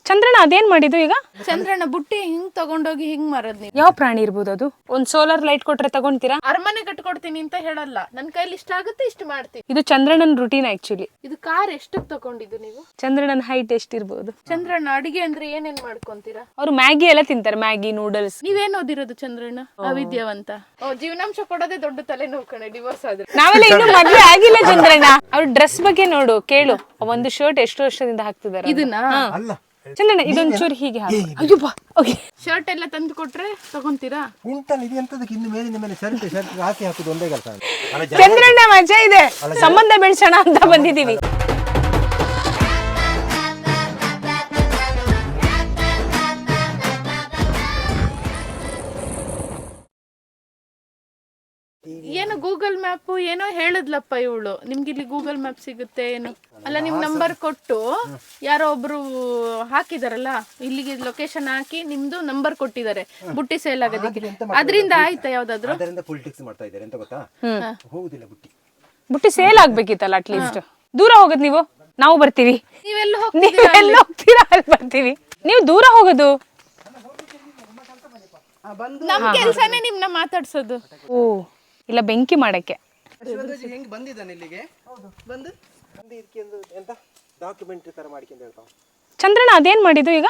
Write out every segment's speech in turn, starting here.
ಚಂದ್ರಣ್ಣ ಅದೇನ್ ಮಾಡಿದ್ದು ಈಗ? ಚಂದ್ರಣ್ಣ ಬುಟ್ಟಿ ಹಿಂಗ್ ತಗೊಂಡೋಗಿ ಹಿಂಗ್ ಮಾರದ್ ನೀವು. ಯಾವ ಪ್ರಾಣಿ ಇರ್ಬೋದು ಅದು? ಒಂದ್ ಸೋಲಾರ್ ಲೈಟ್ ಕೊಟ್ರೆ ತಗೊಂತೀರಾ? ಅರಮನೆ ಕಟ್ಕೊಡ್ತೀನಿ ಅಂತ ಹೇಳಲ್ಲ, ನನ್ ಕೈಲಿ ಇಷ್ಟ ಆಗುತ್ತೆ ಇಷ್ಟು ಮಾಡ್ತೀನಿ. ಇದು ಚಂದ್ರಣ್ಣನ ರುಟೀನ್ ಆಕ್ಚುಲಿ. ಇದು ಕಾರ್ ಎಷ್ಟಕ್ ತಗೊಂಡಿದ್ದು ನೀವು? ಚಂದ್ರಣ್ಣನ ಹೈಟ್ ಎಷ್ಟಿರ್ಬೋದು? ಚಂದ್ರಣ್ಣ ಅಡಿಗೆ ಅಂದ್ರೆ ಏನೇನ್ ಮಾಡ್ಕೊಂತೀರಾ? ಅವ್ರು ಮ್ಯಾಗಿ ಎಲ್ಲ ತಿಂತಾರೆ, ಮ್ಯಾಗಿ ನೂಡಲ್ಸ್. ನೀವೇನ್ ಓದಿರೋದು ಚಂದ್ರಣ್ಣ? ಅವಿದ್ಯಾವಂತ. ಜೀವನಾಂಶ ಕೊಡೋದೇ ದೊಡ್ಡ ತಲೆನೋವು ಕಣೆ, ಡಿವೋರ್ಸ್ ಆದ್ರೆ. ನಾವೆಲ್ಲ ಇನ್ನು ಮದ್ವೆ ಆಗಿಲ್ಲ ಚಂದ್ರಣ್ಣ. ಅವ್ರ ಡ್ರೆಸ್ ಬಗ್ಗೆ ನೋಡು, ಕೇಳು. ಒಂದು ಶರ್ಟ್ ಎಷ್ಟು ವರ್ಷದಿಂದ ಹಾಕ್ತಿದಾರೆ ಇದನ್ನ ಚಂದ್ರಣ್ಣ ಇದೊಂಚೂರು ಹೀಗೆ ಅಯ್ಯಪ್ಪ. ಶರ್ಟ್ ಎಲ್ಲ ತಂದು ಕೊಟ್ರೆ ತಗೊಂತೀರಾ? ಉಂಟಲ್ಲ ಇದು ಎಂತದಕ್ಕೆ ಇನ್ನು ಮೇಲಿನ ಮೇಲೆ ಶರ್ಟ್ ಹಾಕಿ ಹಾಕುದು ಒಂದೇ ಕೆಲಸ. ಚಂದ್ರಣ್ಣ ಮಜಾ ಇದೆ, ಸಂಬಂಧ ಬೆಳೆಸೋಣ ಅಂತ ಬಂದಿದೀವಿ. ಏನು ಗೂಗಲ್ ಮ್ಯಾಪ್ ಏನೋ ಹೇಳದ್ಲಪ್ಪ ಇವಳು, ನಿಮ್ಗೆ ಇಲ್ಲಿ ಗೂಗಲ್ ಮ್ಯಾಪ್ ಸಿಗುತ್ತೆ ಏನು? ಅಲ್ಲ ನಿಮ್ ನಂಬರ್ ಕೊಟ್ಟು ಯಾರೋ ಒಬ್ರು ಹಾಕಿದಾರಲ್ಲ, ಇಲ್ಲಿಗೆ ಲೊಕೇಶನ್ ಹಾಕಿ ನಿಮ್ದು ನಂಬರ್ ಕೊಟ್ಟಿದ್ದಾರೆ ಬುಟ್ಟಿ ಸೇಲ್ ಆಗೋದಕ್ಕೆ. ಅದರಿಂದ ಆಯ್ತಾ ಯಾವ್ದಾದ್ರು? ಅದರಿಂದ ಪೊಲಿಟಿಕ್ಸ್ ಮಾಡ್ತಾ ಇದ್ದಾರೆ ಎಂತ ಗೊತ್ತಾ, ಹೋಗುದಿಲ್ಲ ಬುಟ್ಟಿ. ಬುಟ್ಟಿ ಸೇಲ್ ಆಗ್ಬೇಕಿತ್ತಲ್ಲ ಅಟ್ಲೀಸ್ಟ್. ದೂರ ಹೋಗೋದು ನೀವು, ನಾವು ಬರ್ತೀವಿ. ನೀವೆಲ್ಲ ಹೋಗ್ತೀರಾ? ಅಲ್ಲಿ ಬರ್ತೀವಿ. ನೀವು ದೂರ ಹೋಗೋದು? ನಮ್ ಕೆಲ್ಸನೇ ನಿಮ್ನ ಮಾತಾಡ್ಸೋದು. ಓ ಇಲ್ಲ, ಬೆಂಕಿ ಮಾಡಕ್ಕೆ. ಹೆಂಗ್ ಬಂದಿದ್ದಾನೆ ಇಲ್ಲಿಗೆ? ಬಂದು ಎಂತ ಡಾಕ್ಯುಮೆಂಟ್ರಿ ತರ ಮಾಡ್ಕೊಂಡು ಹೇಳ್ತಾವ. ಚಂದ್ರಣ್ಣ ಅದೇನ್ ಮಾಡಿದ್ದು ಈಗ?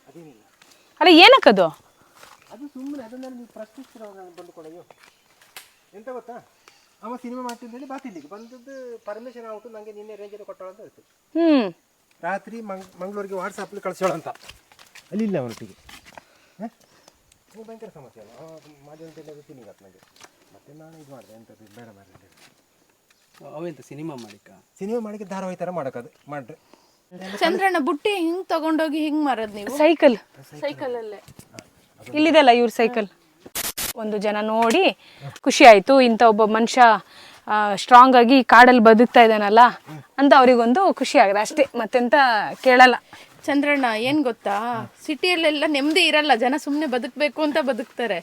ಅದೇನಿಲ್ಲ, ಅಲ್ಲ ಏನಕ್ಕದು? ಅದು ಸುಮ್ಮನೆ ಅದನ್ನ ನೀವು ಪ್ರಶ್ನಿಸ್ತಿರೋ ಬಂದುಕೊಳ್ಳೋ. ಎಂತ ಗೊತ್ತಾ, ಅವ ಸಿನಿಮಾ ಮಾಡ್ತಿದ್ದ ಹೇಳಿ ಬಾತಿಲ್ಲಿಗೆ ಬಂದದ್ದು ಪರ್ಮಿಷನ್ ಆಗ್ಬಿಟ್ಟು ನಂಗೆ ನಿನ್ನೆ ರೇಂಜಲ್ಲಿ ಕೊಟ್ಟೋಳ ಅಂತ ಹೇಳ್ತೀವಿ. ರಾತ್ರಿ ಮಂಗಳೂರಿಗೆ ವಾಟ್ಸಪ್ಪಲ್ಲಿ ಕಳಿಸೋಳ ಅಂತ. ಅಲ್ಲಿಲ್ಲ ಅವನೊಟ್ಟಿಗೆ. ಭಯಂಕರ ಸಮಸ್ಯೆ ಅಲ್ಲ, ಮಾಡಿ ಅಂತ ಗೊತ್ತಿಲ್ಲ ನನಗೆ. ಮತ್ತೆ ನಾನು ಇದು ಮಾಡಿದೆ, ಎಂತ ಬೇಡ ಮಾಡಿ. ಅವೆಂತ ಸಿನಿಮಾ ಮಾಡಿಕ ಧಾರಾವಾಹಿ ಥರ ಮಾಡೋಕ್ಕದು ಮಾಡ್ರೆ. ಚಂದ್ರಣ್ಣ ಬುಟ್ಟಿ ಹಿಂಗ್ ತಗೊಂಡೋಗಿ ಹಿಂಗ್ ಮಾರದ್ ನೀವು? ಸೈಕಲ್ ಸೈಕಲ್ ಅಲ್ಲೇ ಇಲ್ಲಿದೆಲ್ಲ ಇವ್ರ ಸೈಕಲ್. ಒಂದು ಜನ ನೋಡಿ ಖುಷಿ ಆಯ್ತು, ಇಂಥ ಒಬ್ಬ ಮನುಷ್ಯ ಸ್ಟ್ರಾಂಗ್ ಆಗಿ ಕಾಡಲ್ಲಿ ಬದುಕ್ತಾ ಇದ್ದಾನಲ್ಲ ಅಂತ ಅವ್ರಿಗೊಂದು ಖುಷಿ ಆಗಿದೆ ಅಷ್ಟೇ, ಮತ್ತೆಂತ ಕೇಳಲ್ಲ. ಚಂದ್ರಣ್ಣ ಏನ್ ಗೊತ್ತಾ, ಸಿಟಿಯಲ್ಲೆಲ್ಲ ನೆಮ್ಮದಿ ಇರಲ್ಲ, ಜನ ಸುಮ್ನೆ ಬದುಕ್ಬೇಕು ಅಂತ ಬದುಕ್ತಾರೆ.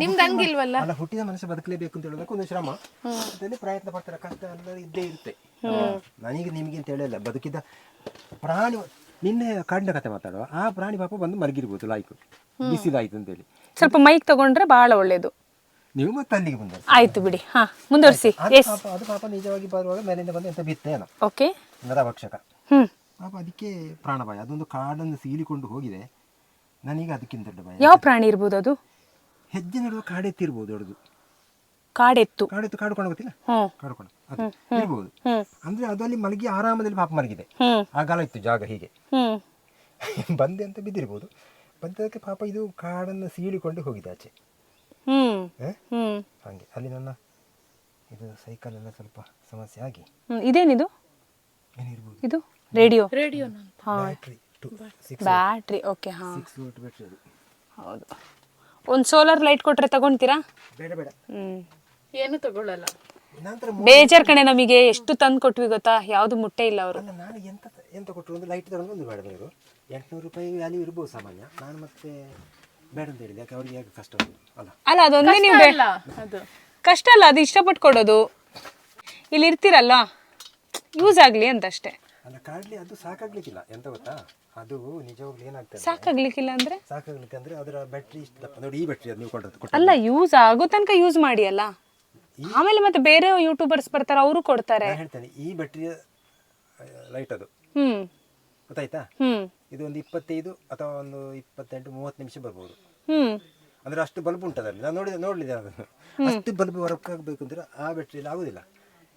ನಿಮ್ದು ಹಂಗಿಲ್ವಲ್ಲ. ಅಲ್ಲ, ಹುಟ್ಟಿದ ಮನುಷ್ಯ ಬದುಕಲೇಬೇಕು ಅಂತ ಹೇಳೋದಕ್ಕೆ ಒಂದು ಶ್ರಮ, ಅದರಲ್ಲಿ ಪ್ರಯತ್ನ ಪಡ್ತಾರೆ, ಕಷ್ಟ ಎಲ್ಲ ಇದ್ದೇ ಇರುತ್ತೆ. ನನಗೆ ನಿಮಗೆ ಅಂತ ಹೇಳಿಲ್ಲ, ಬದುಕಿದ ಪ್ರಾಣಿ. ನಿನ್ನೆ ಕಾಡಿನ ಕತೆ ಮಾತಾಡುವ, ಆ ಪ್ರಾಣಿ ಪಾಪ ಬಂದು ಮಲಗಿರ್ಬೋದು, ಲಾಯ್ಕು ಬಿಸಿಲಾಯ್ತು ಅಂತೇಳಿ. ಸ್ವಲ್ಪ ಮೈಕ್ ತಗೊಂಡ್ರೆ ಬಹಳ ಒಳ್ಳೇದು. ನೀವು ಮತ್ತೆ ಅಲ್ಲಿಗೆ ಬಂದ ಆಯ್ತು ಬಿಡಿ. ಹಾ, ಮುಂದುವರಿಸಿ. ಅದು ಪಾಪ ನಿಜವಾಗಿ ಬರುವಾಗ ಮೇಲಿಂದ ಬಂದು ಎಂತ ಬಿತ್ತೇನೋ. ಓಕೆ, ನರಭಕ್ಷಕ ಪಾಪ, ಅದಕ್ಕೆ ಪ್ರಾಣಭಯ. ಅದೊಂದು ಕಾಡನ್ನು ಸೀಳಿಕೊಂಡು ಹೋಗಿದೆ. ನನಗೆ ಅದಕ್ಕಿಂತ ದೊಡ್ಡ ಭಯ. ಯಾವ ಪ್ರಾಣಿ ಇರ್ಬೋದು ಅದು? ಹೆಜ್ಜೆ ನಡುವ ಕಾಡೆತ್ತಿರ್ಬೋದು, ದೊಡ್ಡದು ಕಾಡೆತ್ತು. ಕಾಡುಕೊಂಡು ಗೊತ್ತಿಲ್ಲ, ಕಾಡುಕೊಂಡು ಅದು ಇರ್ಬೋದು. ಅಂದ್ರೆ ಅದು ಅಲ್ಲಿ ಮಲಗಿ ಆರಾಮದಲ್ಲಿ ಪಾಪ ಮಲಗಿದೆ, ಆಗಲ ಇತ್ತು ಜಾಗ ಹೀಗೆ ಬಂದೆ ಅಂತ ಬಿದ್ದಿರ್ಬೋದು. ಬಂದದಕ್ಕೆ ಪಾಪ ಇದು ಕಾಡನ್ನು ಸೀಳಿಕೊಂಡು ಹೋಗಿದೆ ಆಚೆ. ಹಾಗೆ ಅಲ್ಲಿ ನನ್ನ ಇದು ಸೈಕಲ್ ಎಲ್ಲ ಸ್ವಲ್ಪ ಸಮಸ್ಯೆ ಆಗಿ. ಇದೇನಿದು? ಏನಿರ್ಬೋದು ಇದು ರೇಡಿಯೋ. ಬ್ಯಾಟ್ರಿ. ಓಕೆ. ಹಾ, 6 ವೋಲ್ಟ್ ಬ್ಯಾಟ್ರಿ ಅದು. ಹೌದು. ಒಂದು ಸೋಲಾರ್ ಲೈಟ್ ಕೊಟ್ರೆ ತಗೊಂತೀರಾ? ಬೇಡ ಬೇಡ, ಏನು ತಗೊಳ್ಳಲ್ಲ. ಬೇಜಾರ್ ಕಣೆ, ನಮಗೆ ಎಷ್ಟು ತಂದು ಕೊಟ್ವಿ ಗೊತ್ತಾ, ಯಾವ್ದು ಮುಟ್ಟೆ ಇಲ್ಲ ಅವರು. ಅಲ್ಲ, ನಾನು ಎಂತ ಕೊಟ್ಟರು, ಒಂದು ಲೈಟ್ ತಗೊಂಡು ಒಂದು ಬೇಡ ಬೇಡ, 800 ರೂಪಾಯಿ ವ್ಯಾಲ್ಯೂ ಇರ್ಬೋದು ಸಾಮಾನ್ಯ. ನಾನು ಮತ್ತೆ ಬೇಡ ಅಂತ ಹೇಳಿದೆ, ಯಾಕೆ ಅವ್ರಿಗೆ ಯಾಕೆ ಕಷ್ಟ ಅಲ್ಲ. ಅದೊಂದೇ ನೀವು ಅದು ಕಷ್ಟ ಅಲ್ಲ, ಅದು ಇಷ್ಟಪಟ್ಟು ಕೊಡೋದು. ಇಲ್ಲಿ ಇರ್ತೀರಲ್ಲ, ಯೂಸ್ ಆಗ್ಲಿ ಅಂತ ಅಷ್ಟೇ. ಅಲ್ಲ, ಕಾಡ್ಲಿ ಅದು ಸಾಕಾಗ್ಲಿಕ್ಕಿಲ್ಲ. ಎಂತ ಗೊತ್ತಾ, ಅದು ನಿಜವಾಗ್ಲೂ ಏನಾಗ್ತದೆ, ಸಾಕಾಗ್ಲಿಕ್ಕಿಲ್ಲ ಅಂದ್ರೆ ಸಾಕಾಗ್ಲಿಕ್ಕೆ ಅಂದ್ರೆ ಅದರ ಬ್ಯಾಟ್ರಿ ಇಷ್ಟ ದಪ್ಪ ನೋಡಿ. ಈ ಬ್ಯಾಟ್ರಿ ಅದು ನೀವು ಕೊಟ್ಟದ್ದು ಅಲ್ಲ, ಯೂಸ್ ಆಗೋ ತನಕ ಯೂಸ್ ಮಾಡಿ ಅಲ್ಲ. ಆಮೇಲೆ ಮತ್ತೆ ಬೇರೆ ಯೂಟ್ಯೂಬರ್ಸ್ ಬರ್ತಾರೆ, ಅವರು ಕೊಡ್ತಾರೆ. ಹೇಳ್ತೇನೆ, ಈ ಬ್ಯಾಟ್ರಿಯ ಲೈಟ್ ಅದು ಗೊತ್ತಾಯ್ತಾ. ಇದು ಒಂದು 25 ಅಥವಾ ಒಂದು 28-30 ನಿಮಿಷ ಬರ್ಬೋದು. ಅಂದ್ರೆ ಅಷ್ಟು ಬಲ್ಬ್ ಉಂಟದಲ್ಲಿ, ನಾನು ನೋಡ್ಲಿದೆ ಅದನ್ನು. ಅಷ್ಟು ಬಲ್ಬ್ ವರ್ಕ್ ಆಗಬೇಕು ಅಂದ್ರೆ ಆ ಬ್ಯಾಟ್ರಿಯಲ್ಲಿ ಆಗುದಿಲ್ಲ.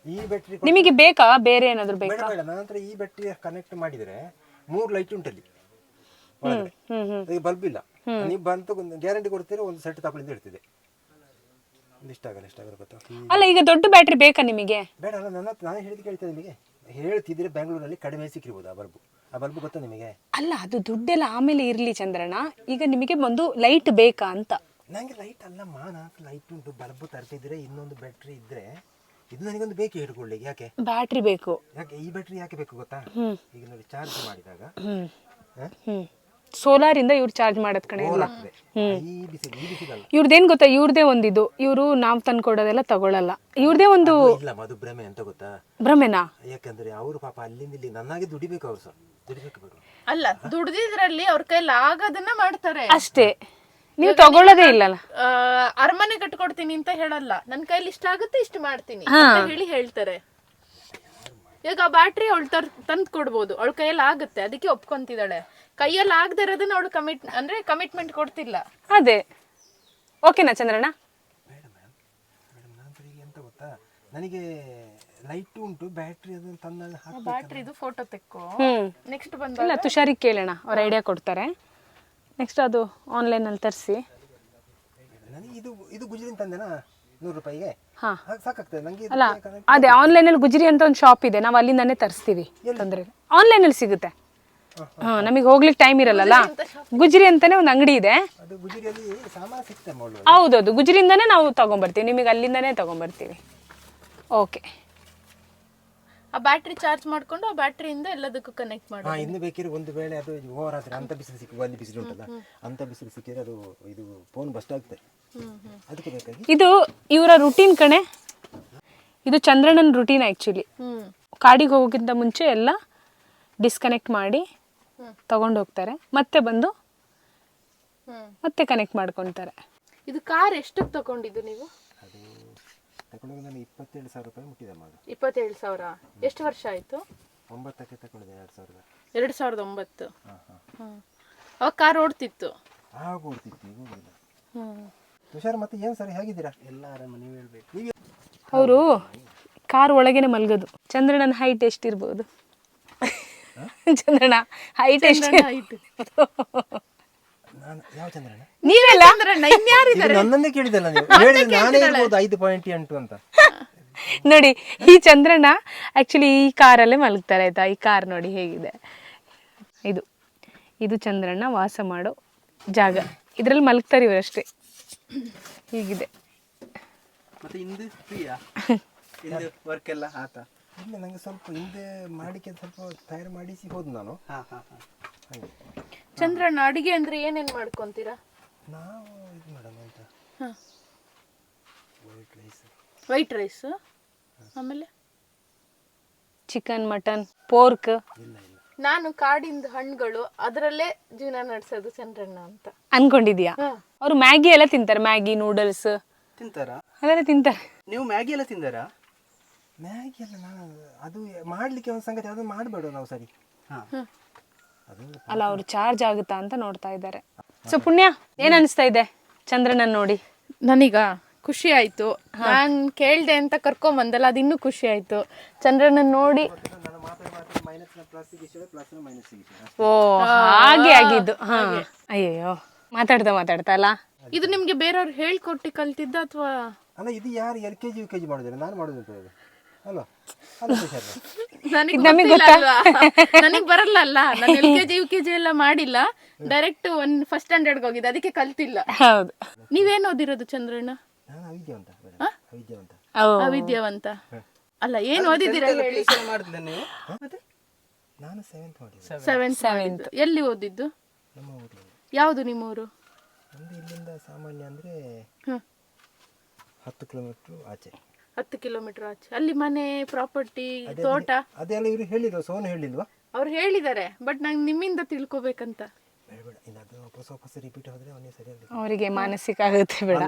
ಈ ಬ್ಯಾಟ್ರಿ ನಿಮಗೆ ಬೇಕಾ, ಬೇರೆ ಏನಾದ್ರು ಬೇಕಾ? ಬೇಡ. ನಂತರ ಈ ಬ್ಯಾಟ್ರಿ ಕನೆಕ್ಟ್ ಮಾಡಿದ್ರೆ 3 ಲೈಟ್ ಉಂಟಲ್ಲಿ ಒಳಗಡೆ, ಬಲ್ಬ್ ಇಲ್ಲ. ನೀವು ಬಂತು ಗ್ಯಾರಂಟಿ ಕೊಡ್ತೀರಾ, ಒಂದು ಸೆಟ್ ತಗೊಳ್ಳಿ ಅಂತ ಹೇಳ್ತಿದೆ. ಇಷ್ಟ ಆಗಲ್ಲ ಗೊತ್ತಾ. ಅಲ್ಲ, ಈಗ ದೊಡ್ಡ ಬ್ಯಾಟ್ರಿ ಬೇಕಾ ನಿಮಗೆ? ಬೇಡ. ಅಲ್ಲ, ನಾನು ಹೇಳಿದ್ ಕೇಳ್ತೇನೆ ನಿಮಗೆ. ಹೇಳ್ತಿದ್ರೆ ಬೆಂಗಳೂರಲ್ಲಿ ಕಡಿಮೆ ಸಿಕ್ಕಿರ್ಬೋದು ಆ ಬಲ್ಬ್ ಗೊತ್ತಾ ನಿಮಗೆ? ಅಲ್ಲ, ಅದು ದುಡ್ಡೆಲ್ಲ ಆಮೇಲೆ ಇರ್ಲಿ ಚಂದ್ರಣ್ಣ, ಈಗ ನಿಮಗೆ ಒಂದು ಲೈಟ್ ಬೇಕಾ ಅಂತ. ನಂಗೆ ಲೈಟ್ ಅಲ್ಲಮ್ಮ, ನಾನು ಲೈಟ್ ಉಂಟು, ಬಲ್ಬ್ ತರ್ತಿದ್ರೆ ಇನ್ನೊಂದು ಬ್ಯಾಟ್ರಿ ಇದ್ರೆ ಇದು ನನಗೊಂದು ಬೇಕು ಹಿಡ್ಕೊಳ್ಳಿಕ್ಕೆ. ಯಾಕೆ ಬ್ಯಾಟ್ರಿ ಬೇಕು? ಯಾಕೆ ಈ ಬ್ಯಾಟ್ರಿ ಯಾಕೆ ಬೇಕು ಗೊತ್ತಾ, ಈಗ ನೋಡಿ ಚಾರ್ಜ್ ಮಾಡಿದಾಗ ಸೋಲಾರ್ ಇಂದ ಇವ್ರು ಚಾರ್ಜ್ ಮಾಡೋದ್ ಕಣೆ. ಇವ್ರದ್ದೇನ್ ಗೊತ್ತಾ, ಇವ್ರದೇ ಒಂದಿದು, ಇವ್ರು ನಾವ್ ತಂದ್ಕೊಡೋದೆಲ್ಲ ತಗೊಳಲ್ಲ. ಇವ್ರದೇ ಒಂದು ಭ್ರಮೆ ಅಂತ ಗೊತ್ತಾ. ಭ್ರಮೆನಾ? ಯಾಕಂದ್ರೆ ಅವರು ಪಾಪ ಅಲ್ಲಿಂದ ಇಲ್ಲಿ ನನ್ನಾಗೆ ದುಡಿಬೇಕು, ಅವ್ರು ಸಹ ದುಡಿಬೇಕು. ಅಲ್ಲ ದುಡ್ದಿದ್ರಲ್ಲಿ ಅವ್ರ ಕೈಲಿ ಆಗೋದನ್ನ ಮಾಡ್ತಾರೆ ಅಷ್ಟೇ. ನೀವು ತಗೊಳ್ಳೋದೇ ಇಲ್ಲಲ್ಲ. ಅರಮನೆ ಕಟ್ಕೊಡ್ತೀನಿ ಅಂತ ಹೇಳಲ್ಲ, ನನ್ ಕೈಲಿ ಇಷ್ಟ ಆಗುತ್ತೆ ಇಷ್ಟು ಮಾಡ್ತೀನಿ ಅಂತ ಹೇಳಿ ಹೇಳ್ತಾರೆ. ಈಗ ಆ ಬ್ಯಾಟ್ರಿ ಅವಳು ತಂದ್ ಕೊಡ್ಬೋದು, ಅವಳ ಕೈಯಲ್ಲಿ ಆಗುತ್ತೆ, ಅದಕ್ಕೆ ಒಪ್ಕೊಂತಿದ್ದಾಳೆ. ಕೈಯಲ್ಲಿ ಆಗದೆ ಇರೋದನ್ನ ಅವಳು ಕಮಿಟ್ಮೆಂಟ್ ಕೊಡ್ತಿಲ್ಲ. ಅದೇ ಓಕೆನಾ ಚಂದ್ರಣ್ಣ? ಮೇಡಮ್ ನಾನು ಈಗ ಎಂತ ಗೊತ್ತಾ, ನನಗೆ ಲೈಟ್ ಉಂಟು, ಬ್ಯಾಟ್ರಿ ಅದನ್ನು ತಂದು ಬ್ಯಾಟ್ರಿದು ಫೋಟೋ ತೆಕ್ಕೋ. ನೆಕ್ಸ್ಟ್ ಬಂದ ಇಲ್ಲ, ತುಷಾರಿಗೆ ಕೇಳೋಣ, ಅವ್ರ ಐಡಿಯಾ ಕೊಡ್ತಾರೆ. ನೆಕ್ಸ್ಟ್ ಅದು ಆನ್ಲೈನಲ್ಲಿ ತರಿಸಿ. ನನಗೆ ಇದು ಗುಜರಿನ್ ತಂದೆನಾ 100 ರೂಪಾಯಿಗೆ. ಹಾಂ ಸಾಕಾಗ್ತದೆ ನನಗೆ. ಅಲ್ಲ, ಅದೇ ಆನ್ಲೈನಲ್ಲಿ ಗುಜರಿ ಅಂತ ಒಂದು ಶಾಪ್ ಇದೆ, ನಾವು ಅಲ್ಲಿಂದಾನೇ ತರಿಸ್ತೀವಿ. ತೊಂದರೆ ಆನ್ಲೈನಲ್ಲಿ ಸಿಗುತ್ತೆ. ಹಾಂ, ನಮಗೆ ಹೋಗ್ಲಿಕ್ಕೆ ಟೈಮ್ ಇರಲ್ಲ. ಗುಜರಿ ಅಂತಾನೆ ಒಂದು ಅಂಗಡಿ ಇದೆ. ಅದು ಗುಜರಿಯಲ್ಲಿ ಸಾಮಾನು ಸಿಗ್ತದೆ ಮಾಡೋದು. ಹೌದೌದು, ಗುಜರಿಯಿಂದಾನೇ ನಾವು ತಗೊಂಡ್ಬರ್ತೀವಿ, ನಿಮಗೆ ಅಲ್ಲಿಂದಾನೇ ತಗೊಂಡ್ಬರ್ತೀವಿ. ಓಕೆ. ಆ ಬ್ಯಾಟ್ರಿ ಚಾರ್ಜ್ ಮಾಡ್ಕೊಂಡು ಆ ಬ್ಯಾಟ್ರಿಯಿಂದ ಎಲ್ಲದಕ್ಕೂ ಕನೆಕ್ಟ್ ಮಾಡಿ. ಇನ್ನು ಬೇಕಿದ್ರೆ ಒಂದು ವೇಳೆ ಅದು ಓವರ್ ಆದ್ರೆ ಅಂತ ಬಿಸಿಲು ಅಲ್ಲಿ ಬಿಸಿಲು ಉಂಟಲ್ಲ, ಅಂತ ಬಿಸಿಲು ಸಿಕ್ಕಿದ್ರೆ ಅದು ಇದು ಫೋನ್ ಬಸ್ಟ್ ಆಗ್ತದೆ. ಅದಕ್ಕೆ ಬೇಕಾಗಿ ಇದು ಇವರ ರುಟೀನ್ ಕಣೆ. ಇದು ಚಂದ್ರಣ್ಣನ ರುಟೀನ್ ಆ್ಯಕ್ಚುಲಿ. ಕಾಡಿಗೆ ಹೋಗೋಕ್ಕಿಂತ ಮುಂಚೆ ಎಲ್ಲ ಡಿಸ್ಕನೆಕ್ಟ್ ಮಾಡಿ ತಗೊಂಡು ಹೋಗ್ತಾರೆ, ಮತ್ತೆ ಬಂದು ಮತ್ತೆ ಕನೆಕ್ಟ್ ಮಾಡ್ಕೊತಾರೆ. ಇದು ಕಾರ್ ಎಷ್ಟಕ್ಕೆ ತಗೊಂಡಿದ್ದು ನೀವು? ಅದು ತಗೊಂಡಾಗ ನಾನು 27,000 ರೂಪಾಯಿ ಮುಟ್ಟಿದೆ ಮಾಡು. 27,000. ಎಷ್ಟು ವರ್ಷ ಆಯ್ತು? 9ಕ್ಕೆ ತಗೊಂಡಿದ್ದೆ, 2009. ಅವಾಗ ಕಾರ್ ಓಡ್ತಿತ್ತು. ಆಗ ಓಡ್ತಿತ್ತು, ಈಗ ಓಡಿಲ್ಲ. ತುಷಾರ್ ಮತ್ತೆ ಏನು ಸರಿ ಹೇಗಿದ್ದೀರಾ? ಎಲ್ಲ ಆರಾಮ, ನೀವು ಹೇಳ್ಬೇಕು. ಅವರು ಕಾರ್ ಒಳಗೇನೆ ಮಲ್ಗೋದು. ಚಂದ್ರಣ್ಣನ ಹೈಟ್ ಎಷ್ಟಿರ್ಬೋದು? ಚಂದ್ರಣ್ಣ ಹೈಟ್ ಎಷ್ಟು? ನಾನು ಯಾವ ಚಂದ್ರಣ್ಣ? ನೀವೆಲ್ಲ ನನ್ನನ್ನೇ ಕೇಳಿದಲ್ಲ ನೀವು. ಹೇಳಿದ್ರೆ ನಾನೇ ಇರ್ಬೋದು 5.8 ಅಂತ. ನೋಡಿ, ಈ ಚಂದ್ರಣ್ಣ ಆಕ್ಚುಲಿ ಈ ಕಾರಲ್ಲೇ ಮಲಗ್ತಾರೆ ಆಯ್ತಾ. ಈ ಕಾರ್ ನೋಡಿ ಹೇಗಿದೆ. ಇದು ಚಂದ್ರಣ್ಣ ವಾಸ ಮಾಡೋ ಜಾಗ. ಇದರಲ್ಲಿ ಮಲಗ್ತಾರೆ ಇವರಷ್ಟೇ. ಹೀಗಿದೆ. ಮತ್ತೆ ಹಿಂದೆ ಫ್ರೀಯಾ? ಹಿಂದೆ ವರ್ಕ್ ಎಲ್ಲ ಆತ? ಇಲ್ಲ, ನನಗೆ ಸ್ವಲ್ಪ ಹಿಂದೆ ಮಾಡಿಕೆ ಸ್ವಲ್ಪ ತಯಾರು ಮಾಡಿಸಿ ಹೋದ್ ನಾನು. ಹಾಗೆ ಚಂದ್ರಣ್ಣ ಅಡಿಗೆ ಅಂದ್ರೆ ಏನೇನ್ ಮಾಡ್ಕೊಂತೀರಾ? ನಾವು ಇದು ಮಾಡೋಣ ಅಂತ ವೈಟ್ ರೈಸ್, ಆಮೇಲೆ ಚಿಕನ್, ಮಟನ್, ಪೋರ್ಕ್. ನಾನು ಕಾಡಿಂದ ಹಣ್ಣುಗಳು ಅದರಲ್ಲೇ ಜೀವನ ನಡೆಸೋದು ಚಂದ್ರಣ್ಣ ಅಂತ ಅನ್ಕೊಂಡಿದ್ಯಾ? ಅವ್ರು ಮ್ಯಾಗಿ ಎಲ್ಲ ತಿಂತಾರೆ, ಮ್ಯಾಗಿ, ನೂಡಲ್ಸ್ ತಿಂತಾರಾ? ಅದೆಲ್ಲ ತಿಂತಾರೆ. ನೀವು ಮ್ಯಾಗಿ ಎಲ್ಲ ತಿಂದಾರಾ? ಮ್ಯಾಗಿ ಎಲ್ಲ ನಾನು ಅದು ಮಾಡಲಿಕ್ಕೆ ಒಂದು ಸಂಗತಿ, ಅದನ್ನು ಮಾಡಬೇಡ ನಾವು ಸರಿ. ಅಲ್ಲ, ಅವ್ರು ಚಾರ್ಜ್ ಆಗುತ್ತಾ ಅಂತ ನೋಡ್ತಾ ಇದ್ದಾರೆ. ಸೊ ಪುಣ್ಯ, ಏನ್ ಅನಿಸ್ತಾ ಇದೆ ಚಂದ್ರಣ್ಣನ್ ನೋಡಿ? ನನೀಗ ಖುಷಿ ಆಯ್ತು. ನಾನ್ ಕೇಳ್ದೆ ಅಂತ ಕರ್ಕೊಂಡ್ ಬಂದಲ್ಲ, ಅದು ಇನ್ನೂ ಖುಷಿ ಆಯ್ತು. ಚಂದ್ರಣ್ಣನ್ ನೋಡಿ ಓ ಹಾಗೆ ಆಗಿದ್ದು. ಹಾ, ಅಯ್ಯಯ್ಯೋ, ಮಾತಾಡ್ತಾ ಅಲ್ಲ. ಇದು ನಿಮ್ಗೆ ಬೇರೆಯವ್ರು ಹೇಳ್ಕೊಟ್ಟು ಕಲ್ತಿದ್ದ ಅಥವಾ? ಅಲ್ಲ, ಇದು ಯಾರು LKG UKG ಮಾಡಿದ್ರೆ ನಾನು ಮಾಡೋದು ಅಲ್ಲ. ನನಗೆ ಬರಲ್ಲ ಅಲ್ಲ, ನಾನು LKG UKG ಎಲ್ಲ ಮಾಡಿಲ್ಲ, ಡೈರೆಕ್ಟ್ ಫಸ್ಟ್ ಸ್ಟ್ಯಾಂಡರ್ಡ್ಗೆ ಹೋಗಿದ್ದೆ, ಅದಕ್ಕೆ ಕಲ್ತಿಲ್ಲ. ಹೌದು. ನೀವೇನ್ ಓದಿರೋದು ಚಂದ್ರಣ್ಣ? ನಾನು ಅವಿದ್ಯಾವಂತ. ಅವಿದ್ಯಾವಂತ ಅಲ್ಲ, ಏನ್ ಓದಿದ್ದೀರಾ ಹೇಳಿ? ಮಾಡಿದ್ದೆ ನೀವು? ಮತ್ತೆ ನಾನು 7th ಮಾಡಿದ್ದೆ. 7th. ಎಲ್ಲಿ ಓದಿದ್ದು? ನಮ್ಮ ಊರಲ್ಲಿ. ಯಾವುದು ನಿಮ್ಮೂರು? ನಮ್ದು ಇಲ್ಲಿಂದ ಸಾಮಾನ್ಯ ಅಂದ್ರೆ 10 ಕಿಲೋಮೀಟರ್ ಆಚೆ. 10 ಕಿಲೋಮೀಟರ್ ಆಚೆ. ಅಲ್ಲಿ ಮನೆ, ಪ್ರಾಪರ್ಟಿ, ತೋಟ ಅದೆಲ್ಲ ಇವರು ಹೇಳಿಲ್ವ? ಸೋನು ಹೇಳಿಲ್ವಾ? ಅವ್ರು ಹೇಳಿದ್ದಾರೆ, ಬಟ್ ನಂಗೆ ನಿಮ್ಮಿಂದ ತಿಳ್ಕೊಬೇಕಂತ. ಬೇಡ, ಇನ್ನಾದ್ರೂ ವಾಪಸ್ ರಿಪೀಟ್ ಹೋದ್ರೆ ಅವನೇ ಸರಿಯಾಗಿ ಅವರಿಗೆ ಮಾನಸಿಕ ಆಗುತ್ತೆ. ಬೇಡ,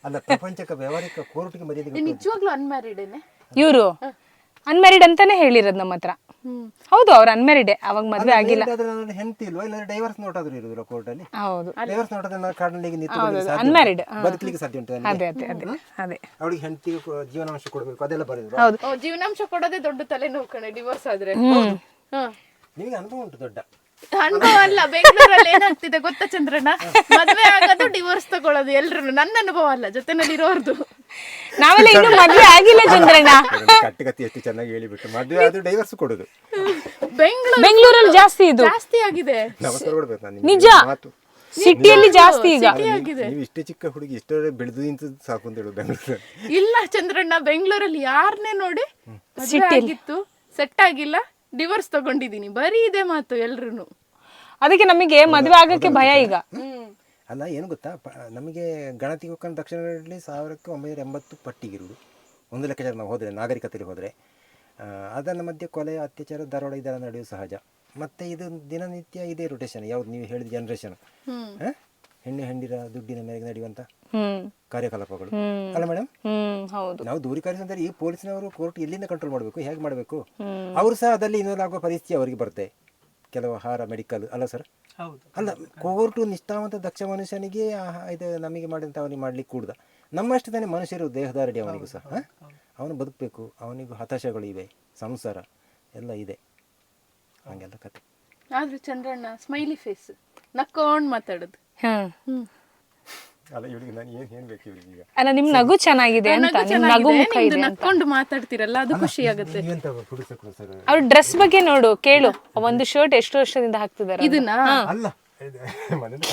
ಅಲ್ಲ, ಪ್ರಪಂಚಕ್ಕೆ ವ್ಯವಹಾರಿಕ ಕೋರ್ಟ್ಗೆ ಮರ್ಯಾದೆ. ನಿಜವಾಗ್ಲೂ ಅನ್ಮ್ಯಾರಿಡೇನೆ ಇವರು? ಅನ್ಮ್ಯಾರಿಡ್ ಅಂತಾನೆ ಹೇಳಿರೋದು ನಮ್ಮ ಹತ್ರ. ಹೌದು, ಅವ್ರು ಅನ್ಮ್ಯಾರಿಡ್, ಅವಾಗ ಮದ್ವೆ ಆಗಿಲ್ಲ. ಹೆಂಡತಿ ಇಲ್ವಾ? ಇಲ್ಲ ಡೈವರ್ಸ್ ನೋಟ್ ಆದ್ರೂ ಇರೋದಿಲ್ಲ ಕೋರ್ಟ್ ಅಲ್ಲಿ. ಹೌದು, ಡೈವರ್ಸ್ ನೋಟ್ ಆದ್ರೆ ಕಾಡಿನಲ್ಲಿ ಅನ್ಮ್ಯಾರಿಡ್ ಬದುಕಲಿಕ್ಕೆ ಸಾಧ್ಯ ಉಂಟು. ಅದೇ ಅವಳಿಗೆ ಹೆಂಡತಿಗೆ ಜೀವನಾಂಶ ಕೊಡಬೇಕು, ಅದೆಲ್ಲ ಬರೆದ್ರು. ಹೌದು. ಜೀವನಾಂಶ ಕೊಡೋದೇ ದೊಡ್ಡ ತಲೆನೋವು ಕಣೆ, ಡಿವೋರ್ಸ್ ಆದ್ರೆ. ನಿಮಗೆ ಅನುಭವ ಉಂಟು ದೊಡ್ಡ ಅನುಭವ ಅಲ್ಲ. ಬೆಂಗಳೂರಲ್ಲಿ ಏನಾಗ್ತಿದೆ ಗೊತ್ತಾ ಚಂದ್ರಣ್ಣ? ಮದ್ವೆ ಆಗೋದು, ಡಿವೋರ್ಸ್ ತಗೊಳ್ಳೋದು ಎಲ್ರು. ನನ್ನ ಅನುಭವ ಅಲ್ಲ, ಜೊತೆನಲ್ಲಿ ಇರೋರ್ದು. ನಾವೆಲ್ಲ ಇನ್ನು ಮದ್ವೆ ಆಗಿಲ್ಲ ಚಂದ್ರಣ್ಣ. ಕಟ್ಟಿ ಎಷ್ಟು ಚೆನ್ನಾಗಿ ಹೇಳಿಬಿಟ್ಟು ಮದುವೆ ಅದು ಡೈವರ್ಸ್ ಕೊಡೋದು. ಬೆಂಗಳೂರಲ್ಲಿ ಜಾಸ್ತಿ ಇದು, ಜಾಸ್ತಿ ಆಗಿದೆ. ನಮಸ್ಕಾರ ಕೊಡ್ಬೇಕು ನಾನು ನಿಜ. ಸಿಟಿಯಲ್ಲಿ ಜಾಸ್ತಿ ಈಗ. ನೀವು ಇಷ್ಟೇ ಚಿಕ್ಕ ಹುಡುಗಿ ಇಷ್ಟೇ ಬೆಳೆದು ನಿಂತು ಸಾಕು ಅಂತ ಹೇಳೋದು ಬೆಂಗಳೂರಲ್ಲಿ. ಇಲ್ಲ ಚಂದ್ರಣ್ಣ, ಬೆಂಗಳೂರಲ್ಲಿ ಯಾರನ್ನೇ ನೋಡಿ ಆಗಿತ್ತು, ಸೆಟ್ ಆಗಿಲ್ಲ, ಡಿವೋರ್ಸ್ ತಗೊಂಡಿದೀನಿ, ಬರೀ ಇದೆ ಮಾತು ಎಲ್ರು. ಅದಕ್ಕೆ ನಮಗೆ ಮದ್ವೆ ಆಗಕ್ಕೆ ಭಯ ಈಗ. ಅಲ್ಲ, ಏನು ಗೊತ್ತಾ, ನಮಗೆ ಗಣತಿ ಹೋಗ್ಕೊಂಡು ದಕ್ಷಿಣ ಕನ್ನಡದಲ್ಲಿ 1980 ಪಟ್ಟಿಗಿರುವುದು ಒಂದು ಲೆಕ್ಕಾಚಾರ. ನಾವು ಹೋದರೆ ನಾಗರಿಕತೆಯಲ್ಲಿ ಹೋದರೆ ಅದನ್ನ ಮಧ್ಯೆ ಕೊಲೆ, ಅತ್ಯಾಚಾರ, ಧಾರವಾಡ ಇದೆಲ್ಲ ನಡೆಯುವುದು ಸಹಜ. ಮತ್ತೆ ಇದು ದಿನನಿತ್ಯ ಇದೇ ರೊಟೇಷನ್, ಯಾವ್ದು ನೀವು ಹೇಳಿದ ಜನರೇಷನ್, ಹೆಣ್ಣು ಹೆಂಡಿರ ದುಡ್ಡಿನ ಮೇರೆಗೆ ನಡೆಯುವಂತ ಕಾರ್ಯಕಲಾಪಗಳು ಅಲ್ಲ ಮೇಡಮ್. ಹೌದು. ನಾವು ದೂರೀಕರಿಸಿದ್ರೆ ಈ ಪೊಲೀಸ್ನವರು ಕೋರ್ಟ್ ಎಲ್ಲಿಂದ ಕಂಟ್ರೋಲ್ ಮಾಡಬೇಕು, ಹೇಗೆ ಮಾಡಬೇಕು, ಅವರು ಸಹ ಅದಲ್ಲಿ ಇನ್ವಾಲ್ವ್ ಆಗುವ ಪರಿಸ್ಥಿತಿ ಅವರಿಗೆ ಬರುತ್ತೆ. ಕೆಲವು ಆಹಾರ ಮೆಡಿಕಲ್ ಅಲ್ಲ ಸರ್, ಅಲ್ಲ ಕೋರ್ಟು ನಿಷ್ಠಾವಂತ ದಕ್ಷ ಮನುಷ್ಯನಿಗೆ ಇದು ನಮಗೆ ಮಾಡಿದಂತ ಅವನಿಗೆ ಮಾಡ್ಲಿಕ್ಕೆ ಕೂಡ್ದ. ನಮ್ಮಷ್ಟು ತಾನೇ ಮನುಷ್ಯರು ದೇಹದಾರಡಿ ಅವನಿಗೂ ಸಹ ಅವನು ಬದುಕಬೇಕು, ಅವನಿಗೂ ಹತಾಶೆಗಳು ಇವೆ, ಸಂಸಾರ ಎಲ್ಲ ಇದೆ, ಹಂಗೆಲ್ಲ ಕತೆ. ಆದ್ರೂ ಚಂದ್ರಣ್ಣ ಸ್ಮೈಲಿ ಫೇಸ್, ನಕ್ಕೊಂಡ್ ಮಾತಾಡೋದು. ಅಲ್ಲ ಇವಳಿಗೆ ನಾನು ಏನು ಹೇಳ್ಬೇಕು ಇವಳಿಗೆ ಈಗ. ಅಲ್ಲ ನಿಮ್ ನಗು ಚೆನ್ನಾಗಿದೆ ಅಂತ, ನಿಮ್ ನಗು ಮುಖ ಇದೆ ಅಂತ. ನಕ್ಕೊಂಡು ಮಾತಾಡ್ತಿರಲ್ಲ ಅದು ಖುಷಿ ಆಗುತ್ತೆ. ನೀವೆಂತ ಪುಡಿಸಕ್ಕೆ ಸರ್? ಅವ್ರ ಡ್ರೆಸ್ ಬಗ್ಗೆ ನೋಡು, ಕೇಳು. ಒಂದು ಶರ್ಟ್ ಎಷ್ಟು ವರ್ಷದಿಂದ ಹಾಕ್ತಿದಾರೆ ಇದನ್ನ ಅಲ್ಲ ಮನೆಯಿಂದ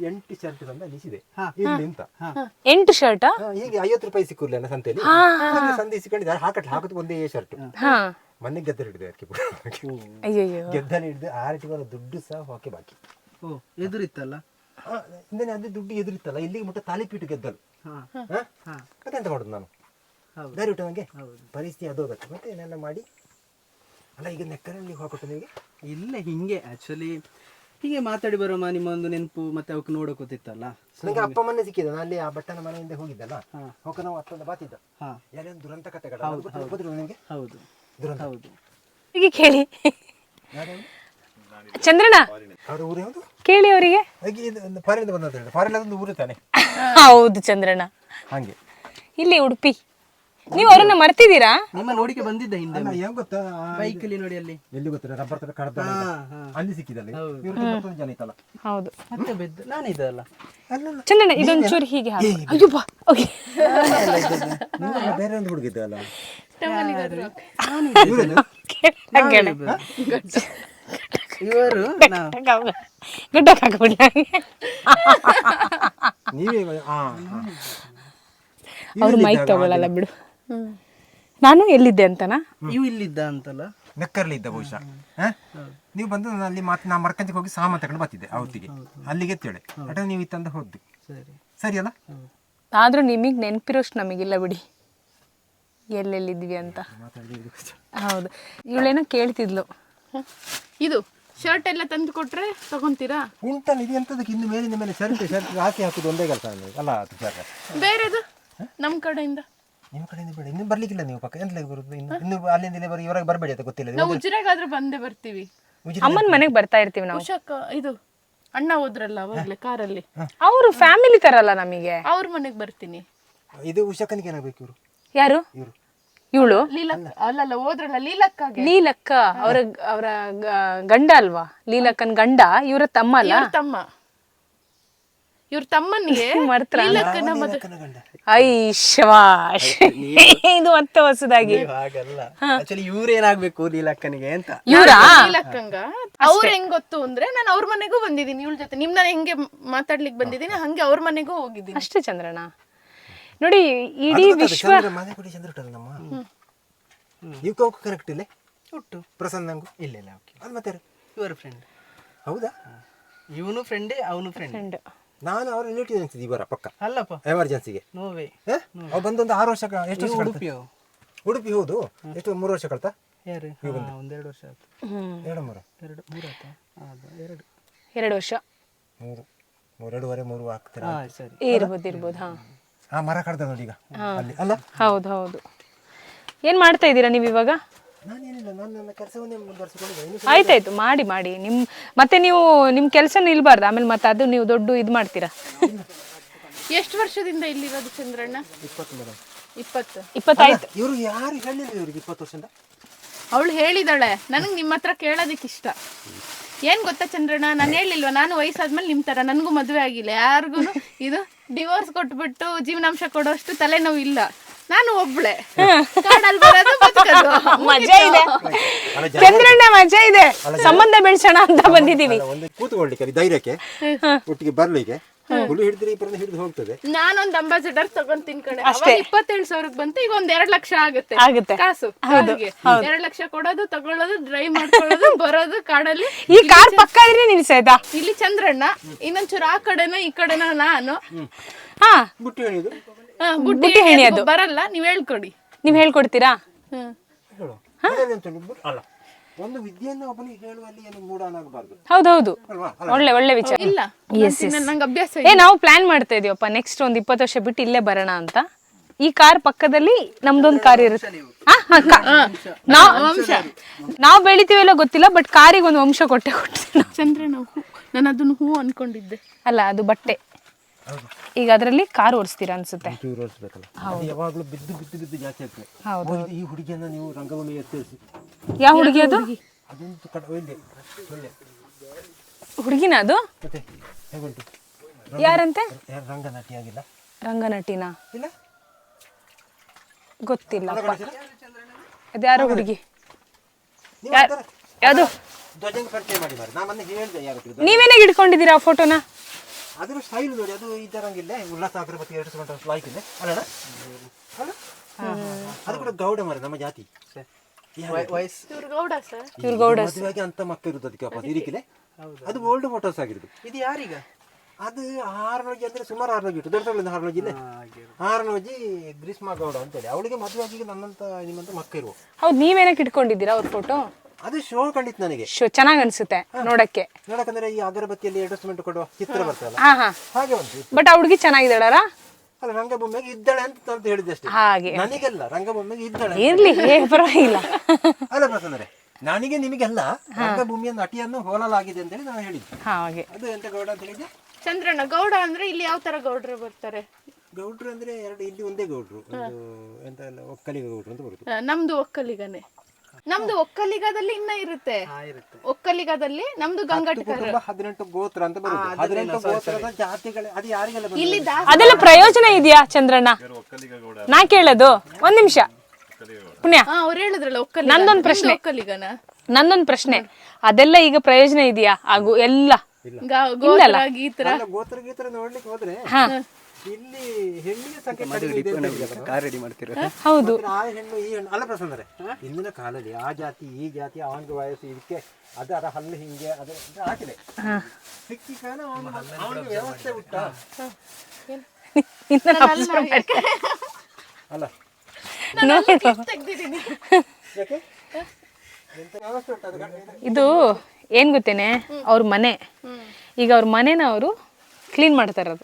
8 ಶರ್ಟ್ ತಂದ ನಿಸಿದೆ ಇಲ್ಲಿ ಅಂತ. 8 ಶರ್ಟ್ ಹೀಗೆ 50 ರೂಪಾಯಿ ಸಿಕ್ಕಿರ್ಲಿಲ್ಲ ಸಂತೆಯಲ್ಲಿ, ಸಂಧಿ ಸಿಕ್ಕೊಂಡಿದ್ದಾರೆ, ಹಾಕತ್ ಒಂದೇ ಶರ್ಟ್. ಮೊನ್ನೆ ಗೆದ್ದಲು ಹಿಡಿದೆ ಅದಕ್ಕೆ, ಅಯ್ಯಯ್ಯೋ ಗೆದ್ದಲು ಹಿಡಿದು 6 ತಿಂಗಳ ದುಡ್ಡು ಸಹ ಹಾಕಿ ಬಾಕಿ. ಎದುರಿತ್ತಲ್ಲ ಇಂದನೇ ಅದೇ ದುಡ್ಡು ಎದುರಿತ್ತಲ್ಲ, ಇಲ್ಲಿಗೆ ಮುಟ್ಟ ತಾಲಿಪೀಟು ಗೆದ್ದಲು. ಮತ್ತೆ ಎಂತ ಮಾಡುದು ನಾನು, ದಾರಿ ಉಂಟು ನನಗೆ, ಪರಿಸ್ಥಿತಿ ಅದೋಗತ್ತೆ. ಮತ್ತೆ ಏನೆಲ್ಲ ಮಾಡಿ ಅಲ್ಲ ಈಗ ನೆಕ್ಕರಲ್ಲಿ ಹಾಕೊಟ್ಟು ನಿಮಗೆ ಇಲ್ಲ ಹಿಂಗೆ ಆಕ್ಚುಲಿ ಹೀಗೆ ಮಾತಾಡಿ ಬರೋಮ್ಮ, ನಿಮ್ಮ ಒಂದು ನೆನಪು ಮತ್ತೆ ಅವಕ್ಕೆ ನೋಡೋಕೆ ಗೊತ್ತಿತ್ತಲ್ಲ. ನನಗೆ ಅಪ್ಪ ಮನೆ ಸಿಕ್ಕಿದ, ನಾನು ಅಲ್ಲಿ ಆ ಬಟ್ಟನ ಮನೆಯಿಂದ ಹೋಗಿದ್ದಲ್ಲ, ಹೋಗ ನಾವು ಅತ್ತೊಂದು ಬಾತಿದ್ದ ಯಾರೇನು ದುರಂತ ಕಥೆಗಳು ನಿಮಗೆ. ಹೌದು ದುರಂತ ಹೌದು. ಹೀಗೆ ಕೇಳಿ ಚಂದ್ರಣ್ಣ, ಅವ್ರ ಊರು ಯಾವುದು ಕೇಳಿ ಅವರಿಗೆ. ಫಾರಿನ್ ಬಂದ, ಫಾರಿನ್ ಅದೊಂದು ಊರು ತಾನೆ. ಹೌದು ಚಂದ್ರಣ್ಣ, ಹಾಗೆ ಇಲ್ಲಿ ಉಡುಪಿ. ನೀವು ಅವ್ರನ್ನ ಮರ್ತಿದ್ದೀರಾ? ನಿಮ್ಮ ನೋಡಿಕೆ ಬಂದಿದ್ದ ಹಿಂದೆ ಹೆಂಗ್ ಗೊತ್ತಾ, ಬೈಕಲ್ಲಿ ನೋಡಿ ಅಲ್ಲಿ ಎಲ್ಲಿ ಗೊತ್ತಿಲ್ಲ, ರಬ್ಬರ್ ತರ ಕಡ್ದ ಅಲ್ಲಿ ಸಿಕ್ಕಿದಲ್ಲಿ ಜನ ಇತ್ತಲ್ಲ. ಹೌದು, ಮತ್ತೆ ಬೆದ್ದು ನಾನಿದ್ದೆ ಅಲ್ಲ. ಚಂದ್ರಣ್ಣ ಇದೊಂಚೂರು ಹೀಗೆ ಹಾಕು. ಅಯ್ಯೋ ಬಾ, ಓಕೆ. ಬೇರೆ ಒಂದು ಹುಡುಗಿದ್ದೆ ಅಲ್ಲ, ಇವರು ಗುಡ್ಡ ಹಾಕ್ಬಿಡ. ನೀವೇ ಅವ್ರು ಮೈಕ್ ತಗೊಳ್ಳಲ್ಲ ಬಿಡು. ನಾನು ಎಲ್ಲಿದ್ದೆ ಅಂತನಾ? ಇವು ಇಲ್ಲಿದ್ದ ಅಂತಲ್ಲ, ನೆಕ್ಕರ್ಲಿ ಇದ್ದ ಬಹುಶಃ. ನೀವು ಬಂದು ಅಲ್ಲಿ ನಾ ಮರ್ಕಂಚಕ್ಕೆ ಹೋಗಿ ಸಾಮಾನು ತಗೊಂಡು ಬರ್ತಿದ್ದೆ ಅವತ್ತಿಗೆ, ಅಲ್ಲಿಗೆ ಎತ್ತೇಳೆ ಅಟ ನೀವು ಇತ್ತಂದ ಹೋದ್ವಿ. ಸರಿ ಅಲ್ಲ, ಆದ್ರೂ ನಿಮಗ್ ನೆನ್ಪಿರೋಷ್ಟು ನಮಗಿಲ್ಲ ಬಿಡಿ ಎಲ್ಲೆಲ್ಲಿದ್ವಿ ಅಂತ. ಹೌದು, ಇವಳೇನೋ ಕೇಳ್ತಿದ್ಲು. ಇದು ಶರ್ಟ್ ಎಲ್ಲ ತಂದು ಕೊಟ್ರೆ ತಗೊಂತೀರಾ? ಉಂಟಲ್ಲ ಇದು ಎಂತದಕ್ಕೆ, ಇನ್ನು ಮೇಲಿನ ಮೇಲೆ ಶರ್ಟ್ ಹಾಕಿ ಹಾಕುದು ಒಂದೇ ಕೆಲಸ ಅಲ್ಲ. ಬೇರೆದು ನಮ್ ಕಡೆಯಿಂದ, ನಿಮ್ಮ ಕಡೆಯಿಂದ ಬೇಡ, ಇನ್ನು ಬರ್ಲಿಕ್ಕಿಲ್ಲ ನೀವು ಪಕ್ಕ ಎಂತ ಬರುದು, ಇನ್ನು ಅಲ್ಲಿಂದ ಇಲ್ಲಿ ಬರೋ ಇವರಾಗ ಬರಬೇಡಿ ಅಂತ ಗೊತ್ತಿಲ್ಲ. ನಾವು ಉಜಿರೆಗಾದ್ರೂ ಬಂದೇ ಬರ್ತೀವಿ, ಅಮ್ಮನ ಮನೆಗೆ ಬರ್ತಾ ಇರ್ತೀವಿ ನಾವು. ಉಷಕ್ಕ ಇದು ಅಣ್ಣ ಹೋದ್ರಲ್ಲ ಅವಾಗ್ಲೇ ಕಾರಲ್ಲಿ, ಅವರು ಫ್ಯಾಮಿಲಿ ತರಲ್ಲ ನಮಗೆ. ಅವ್ರ ಮನೆಗ್ ಬರ್ತೀನಿ. ಇದು ಉಷಕ್ಕನಿಗೆ ಏನಾಗಬೇಕು ಇವರು? ಯಾರು ಇವರು? ಇವಳು ಲೀಲಕ್ಕ ಅಲ್ಲಲ್ಲ, ಹೋದ್ರಲ್ಲ ಲೀಲಕ್ಕಾಗೆ. ಲೀಲಕ್ಕ ಅವರ ಗಂಡ ಅಲ್ವಾ? ಲೀಲಕ್ಕನ್ ಗಂಡ ಇವ್ರ ತಮ್ಮ ಅಲ್ಲ? ತಮ್ಮ, ಇವ್ರ ತಮ್ಮನಿಗೆ ಮರ್ತ್ರ ಲೀಲಕ್ಕನ ಮದುವೆ. ಐಶ್ವಾಶ್, ಇದು ಮತ್ತೆ ಹೊಸದಾಗಿ. ಹಾಗಲ್ಲ, ಆಕ್ಚುಲಿ ಇವ್ರೇನಾಗ್ಬೇಕು ಲೀಲಕ್ಕನಿಗೆ ಅಂತ. ಇವ್ರಾ? ಲೀಲಕ್ಕಂಗ ಅವ್ರ ಹೆಂಗ್ ಗೊತ್ತು ಅಂದ್ರೆ, ನಾನು ಅವ್ರ ಮನೆಗೂ ಬಂದಿದ್ದೀನಿ ಇವಳ ಜೊತೆ. ನಿಮ್ನ ಹೆಂಗೆ ಮಾತಾಡ್ಲಿಕ್ಕೆ ಬಂದಿದ್ದೀನಿ ಹಂಗೆ ಅವ್ರ ಮನೆಗೂ ಹೋಗಿದ್ದೀನಿ ಅಷ್ಟೇ ಚಂದ್ರಣ್ಣ. ನೋಡಿ ಇಡೀ ವಿಶ್ವ ಮನೆ ಕೊಡಿ ಚಂದ್ರ ಉಂಟಲ್ಲ ನಮ್ಮ, ನೀವು ಕೌಕ ಕರೆಕ್ಟ್ ಇಲ್ಲ ಒಟ್ಟು ಪ್ರಸನ್ನ ನಂಗು ಇಲ್ಲ ಇಲ್ಲ, ಓಕೆ. ಅದು ಮತ್ತೆ ಇವರ ಫ್ರೆಂಡ್. ಹೌದಾ? ಇವನು ಫ್ರೆಂಡೇ ಅವನು ಫ್ರೆಂಡ್. ನಾನು ಅವ್ರ ರಿಲೇಟಿವ್ ಅನ್ಸಿದ್ದು ಇವರ ಪಕ್ಕ ಅಲ್ಲಪ್ಪ, ಎಮರ್ಜೆನ್ಸಿಗೆ. ನೋವೇ ಅವ್ರು ಬಂದೊಂದು 6 ವರ್ಷ, ಎಷ್ಟು ವರ್ಷ? ಉಡುಪಿಯೋ? ಉಡುಪಿ ಹೌದು. ಎಷ್ಟು 3 ವರ್ಷ ಕಳ್ತಾ? ಯಾರು? ಒಂದೆರಡು ವರ್ಷ ಆಯ್ತು. 2 2 ವರ್ಷ, 2.5 ಆಗ್ತಾರೆ. ಸರಿ, ಇರ್ಬೋದು. ಹಾ, ಆ ಮರ ಕಡ್ದ ನೋಡಿ ಈಗ ಅಲ್ಲಿ ಅಲ್ಲ. ಹೌದು. ಏನ್ ಮಾಡ್ತಾ ಇದ್ದೀರಾ ನೀವು ಇವಾಗ? ನಾನೇನಿಲ್ಲ, ನಾನು ನನ್ನ ಕೆಲಸವನ್ನೇ ಮುಂದುವರಿಸಿಕೊಂಡಿದ್ದೆ. ಆಯ್ತಾಯ್ತು, ಮಾಡಿ ಮತ್ತೆ ನೀವು ನಿಮ್ ಕೆಲಸ ನಿಲ್ಬಾರ್ದು, ಆಮೇಲೆ ಮತ್ತೆ ಅದು ನೀವು ದೊಡ್ಡ ಇದು ಮಾಡ್ತೀರಾ. ಎಷ್ಟು ವರ್ಷದಿಂದ ಇಲ್ಲಿರೋದು ಚಂದ್ರಣ್ಣ? 20 ಆಯ್ತು. ಇವ್ರು ಯಾರು ಹೇಳಿಲ್ಲ ಇವ್ರಿಗೆ 20 ವರ್ಷದಿಂದ? ಅವಳು ಹೇಳಿದಾಳೆ. ನನಗೆ ನಿಮ್ಮ ಹತ್ರ ಕೇಳೋದಕ್ಕೆ ಇಷ್ಟ. ಏನ್ ಗೊತ್ತಾ ಚಂದ್ರಣ್ಣ, ನಾನು ಹೇಳಿಲ್ವಾ, ನಾನು ವಯಸ್ಸಾದ್ಮೇಲೆ ನಿಮ್ ತರ ನನಗೂ ಮದುವೆ ಆಗಿಲ್ಲ, ಯಾರಿಗೂ ಇದು ಡಿವೋರ್ಸ್ ಕೊಟ್ಬಿಟ್ಟು ಜೀವನಾಂಶ ಕೊಡೋಷ್ಟು ತಲೆನೋವು ಇಲ್ಲ. ನಾನು ಒಬ್ಳೆ ಕಾಡಲ್ಲಿ ಬರೋದು, ಬದುಕೋದು. ಮಜಾ ಇದೆ ಚಂದ್ರಣ್ಣ, ಮಜಾ ಇದೆ. ಸಂಬಂಧ ಬೆಳೆಸೋಣ ಅಂತ ಬಂದಿದೀವಿ. ಒಂದು ಕೂತ್ಕೊಳ್ಳಿಕ್ಕೆ ಧೈರ್ಯಕ್ಕೆ, ಒಟ್ಟಿಗೆ ಬರ್ಲಿಕ್ಕೆ ಹುಲಿ ಹಿಡಿದ್ರೆ ಹಿಡಿದು ಹೋಗ್ತದೆ. ನಾನೊಂದು ಅಂಬಾಸಿಡರ್ ತಗೊಂತೀನಿ ಕಡೆ. 27,000 ಬಂತು, ಈಗ 1-2 ಲಕ್ಷ ಆಗುತ್ತೆ ಕಾಸು. 2 ಲಕ್ಷ ಕೊಡೋದು, ತಗೊಳ್ಳೋದು, ಡ್ರೈವ್ ಮಾಡ್ಕೊಳ್ಳೋದು, ಬರೋದು ಕಾಡಲ್ಲಿ. ಈ ಕಾರ್ ಪಕ್ಕ ಇದ್ರೆ ನಿಲ್ಸಾಯ್ತಾ? ಇಲ್ಲಿ ಚಂದ್ರಣ್ಣ, ಇನ್ನೊಂಚೂರು ಆ ಕಡೆನೋ ಈ ಕಡೆನೋ ನಾನು. ಹಾ, ಬುಟ್ಟಿ ಹೇಳಿದ್ದು ಬುಟ್ಟಿ ಹೆಣಿಯೋದು ಬರಲ್ಲ, ನೀವ್ ಹೇಳ್ಕೊಡಿ. ನೀವ್ ಹೇಳ್ಕೊಡ್ತೀರಾ? ಹೇಳು ಅಲ್ಲ ಒಂದು ವಿದ್ಯೆಯನ್ನು ಒಬ್ಬನಿಗೆ ಹೇಳುವಲ್ಲಿ ಏನು ಮೂಢನಾಗಬಾರ್ದು ಹೌದೌದು, ಅಲ್ವಾ? ಒಳ್ಳೆ ವಿಚಾರ. ಇಲ್ಲ ನಂಗೆ ಅಭ್ಯಾಸ ನಾವು ಪ್ಲಾನ್ ಮಾಡ್ತಾ ಇದೀವಪ್ಪ, ನೆಕ್ಸ್ಟ್ ಒಂದು 20 ವರ್ಷ ಬಿಟ್ಟು ಇಲ್ಲೇ ಬರೋಣ ಅಂತ. ಈ ಕಾರ್ ಪಕ್ಕದಲ್ಲಿ ನಮ್ದೊಂದು ಕಾರ್ ಇರುತ್ತೆ. ನಾವು ಬೆಳಿತೀವಲ್ಲ ಗೊತ್ತಿಲ್ಲ, ಬಟ್ ಕಾರಿಗೆ ಒಂದು ವಂಶ ಕೊಟ್ಟೆ ಚಂದ್ರನ ಹೂ, ನಾನು ಅದನ್ನು ಹೂ ಅನ್ಕೊಂಡಿದ್ದೆ. ಅಲ್ಲ, ಅದು ಬಟ್ಟೆ. ಈಗ ಅದರಲ್ಲಿ ಕಾರ್ ಓಡಿಸ್ತೀರಾ ಅನ್ಸುತ್ತೆ. ಅದು ಯಾವಾಗಲೂ ಬಿದ್ದು ಬಿದ್ದು ಬಿದ್ದು ಜಾಸ್ತಿ ಆಗ್ತದೆ. ಈ ಹುಡುಗಿಯನ್ನ ನೀವು ರಂಗಭೂಮಿಗೆ ಎತ್ತಿಸಿ. ಯಾವ ಹುಡುಗಿ ಅದು? ಅದೊಂದು ಒಳ್ಳೆ ಒಳ್ಳೆ ಹುಡುಗಿನ ಅದು? ಮತ್ತೆ ಹೇಗುಂಟು? ಯಾರಂತೆ? ಯಾರು ರಂಗನಟಿ ಆಗಿಲ್ಲ? ರಂಗನಟಿನ ಇಲ್ಲ, ಗೊತ್ತಿಲ್ಲ. ಅದ್ಯಾರೋ ಹುಡುಗಿ. ನೀವು ಯಾವುದು? ಧ್ವಜಂಗ ಪರಿಚಯ ಮಾಡಿ ಮಾರಿ. ನಾ ಮೊನ್ನೆ ಹೇಳಿದೆ ಯಾರು. ನೀವೇನಾಗ ಇಟ್ಕೊಂಡಿದ್ದೀರಾ ಆ ಫೋಟೋನ? ಅದ್ರ ಸ್ಟೈಲ್ ನೋಡಿ, ಅದು ಈ ತರಂಗಿಲ್ಲ. ಉಲ್ಲಾಸ ಅಗರಬತ್ತಿ 2 ಲಾಯ್ಕ್ ಇದೆ ಅಲ್ಲ? ಅದು ಕೂಡ ಗೌಡ ಮಾರಿ, ನಮ್ಮ ಜಾತಿ. ಇವ್ರು ಗೌಡ ಸರ್. ಇವ್ರು ಗೌಡ. ಮದುವೆಗೆ ಅಂತ ಮಕ್ಕಳು ಇರುತ್ತದೆ ಅದಕ್ಕೆ ವಾಪಸ್ ಇರಿಕಿಲೆ. ಅದು ಓಲ್ಡ್ ಫೋಟೋಸ್ ಆಗಿರೋದು. ಇದು ಯಾರೀಗ? ಅದು ಹಾರನೋಜಿ ಅಂದ್ರೆ ಸುಮಾರು ಹಾರನೋಜಿ ಇಟ್ಟು, ದೊಡ್ಡ ಹಾರನೋಜಿ ಇಲ್ಲ. ಹಾರನೋಜಿ ಗ್ರೀಷ್ಮಾ ಗೌಡ ಅಂತೇಳಿ, ಅವಳಿಗೆ ಮದುವೆ ಆಗಿ ನನ್ನಂತ ನಿಮ್ಮಂತ ಮಕ್ಕ ಇರುವ. ಹೌದು, ನೀವೇನಕ್ಕೆ ಇಟ್ಕೊಂಡಿದ್ದೀರಾ ಅವ್ರ ಫೋಟೋ? ಅದು ಶೋ ಕಂಡಿತ್ತು ನನಗೆ. ಚೆನ್ನಾಗ್ ಅನ್ಸುತ್ತೆ ನೋಡಕ್ಕೆ. ನೋಡಕಂದ್ರೆ ಈ ಅಗರಬತ್ತಿಯಲ್ಲಿ ಅಡ್ವರ್ಟೈಸ್ಮೆಂಟ್ ಕೊಡುವ ಚಿತ್ರ ಬರ್ತಲ್ಲ, ಹಾಗೆ ಉಂಟು. ಬಟ್ ಆ ಹುಡುಗಿ ಚೆನ್ನಾಗಿದ್ದಾಳ? ಅಲ್ಲ, ರಂಗಭೂಮಿಗೆ ಇದ್ದಾಳೆ ಅಂತ ಹೇಳಿದೆ ಅಷ್ಟೇ. ಹಾಗೆ ನನಗೆಲ್ಲ ರಂಗಭೂಮಿಗೆ ಇದ್ದಾಳೆ ಇರ್ಲಿ, ಪರವಾಗಿಲ್ಲ. ಅಲ್ಲ ಪ್ರಸನ್ನರೇ, ನನಗೆ ನಿಮಗೆಲ್ಲ ರಂಗಭೂಮಿಯ ನಟಿಯನ್ನು ಹೋಲಲಾಗಿದೆ ಅಂತೇಳಿ ನಾನು ಹೇಳಿದ್ದೆ. ಹಾಗೆ ಅದು ಎಂತ ಗೌಡ ಅಂತ ಹೇಳಿದ್ದೆ? ಚಂದ್ರಣ್ಣ ಗೌಡ ಅಂದ್ರೆ ಇಲ್ಲಿ ಯಾವ ತರ ಗೌಡ್ರು ಬರ್ತಾರೆ? ಗೌಡ್ರು ಅಂದ್ರೆ ಎರಡು, ಇಲ್ಲಿ ಒಂದೇ ಗೌಡ್ರು, ಒಂದು ಎಂತ ಒಕ್ಕಲಿಗ ಗೌಡ್ರು ಅಂತ ಬರುದು. ನಮ್ದು ಒಕ್ಕಲಿಗನೇ. ನಮ್ದು ಒಕ್ಕಲಿಗದಲ್ಲಿ ಇನ್ನ ಇರುತ್ತೆ. ಒಕ್ಕಲಿಗದಲ್ಲಿ ನಮ್ದು ಗಂಗಟ್ಕರ 18 ಗೋತ್ರ ಅಂತ ಬರುದು. 18 ಗೋತ್ರದ ಜಾತಿಗಳೇ ಅದು ಯಾರಿಗೆಲ್ಲ ಬಂದಿದೆ? ಇಲ್ಲಿ ಅದೆಲ್ಲ ಪ್ರಯೋಜನ ಇದೆಯಾ ಚಂದ್ರಣ್ಣ? ನಾ ಕೇಳೋದು ಒಂದ್ ನಿಮಿಷ ಪುಣ್ಯ. ಅವ್ರು ಹೇಳಿದ್ರಲ್ಲ ಒಕ್ಕಲಿಗ. ನಂದೊಂದ್ ಪ್ರಶ್ನೆ. ಒಕ್ಕಲಿಗನ ನಂದೊಂದ್ ಪ್ರಶ್ನೆ, ಅದೆಲ್ಲ ಈಗ ಪ್ರಯೋಜನ ಇದೆಯಾ? ಆಗು ಎಲ್ಲ ಗೋತ್ರ ಗೀತ್ರ ಗೋತ್ರ ಗೀತ್ರ ನೋಡ್ಲಿಕ್ಕೆ ಹೋದ್ರೆ ಇಲ್ಲಿ ಹೆಣ್ಣಿಗೆ ಸಂಖ್ಯೆ ಕಾರ್ ರೆಡಿ ಮಾಡ್ತೀರ? ಹೌದು. ಆ ಹೆಣ್ಣು ಈ ಹೆಣ್ಣು ಅಲ್ಲ ಪ್ರಸನ್ನರೇ, ಇಂದಿನ ಕಾಲದಲ್ಲಿ ಆ ಜಾತಿ ಈ ಜಾತಿ ಅವನಿಗೆ ವಯಸ್ಸು ಇದಕ್ಕೆ ಅದರ ಹಲ್ಲು ಹಿಂಗೆ ಅದರ ಹಾಕಿದೆ ಸಿಕ್ಕಿ ಕಾರಣ ಅವನಿಗೆ ವ್ಯವಸ್ಥೆ ಉಂಟ ಅಲ್ಲ? ತೆಗ್ದಿದ್ದೀನಿ. ಯಾಕೆ ಎಂತ ವ್ಯವಸ್ಥೆ ಉಂಟು ಅದು? ಇದು ಏನ್ ಗೊತ್ತೇನೆ, ಅವ್ರ ಮನೆ. ಈಗ ಅವ್ರ ಮನೆನ ಅವರು ಕ್ಲೀನ್ ಮಾಡ್ತಾ ಇರೋದು.